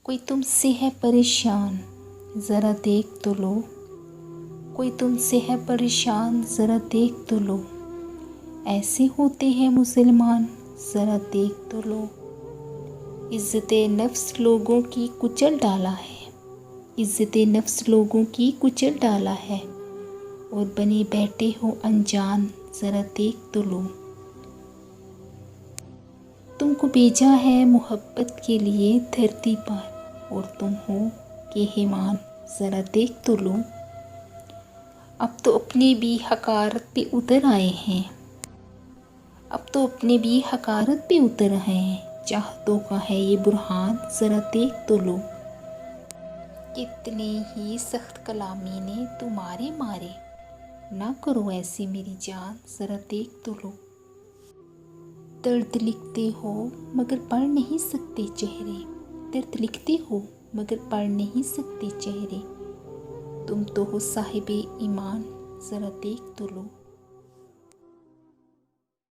कोई तुमसे है परेशान ज़रा देख तो लो, कोई तुमसे है परेशान ज़रा देख तो लो, ऐसे होते हैं मुसलमान ज़रा देख तो लो। इज़्ज़ते नफ्स लोगों की कुचल डाला है, इज़्ज़ते नफ्स लोगों की कुचल डाला है, और बने बैठे हो अनजान ज़रा देख तो लो। तुमको भेजा है मोहब्बत के लिए धरती पर, और तुम हो केहमान ज़रा देख तो लो। अब तो अपनी भी हकारत पे उतर आए हैं, अब तो अपने भी हकारत पे उतर आए हैं, चाहतों का है ये बुरहान ज़रा देख तो लो। कितनी ही सख्त कलामी ने तुम्हारे मारे, ना करो ऐसी मेरी जान ज़रा देख तो लो। दर्द लिखते हो मगर पढ़ नहीं सकते चेहरे, दर्द लिखते हो मगर पढ़ नहीं सकते चेहरे, तुम तो हो साहिबे ईमान ज़रा देख तो लो।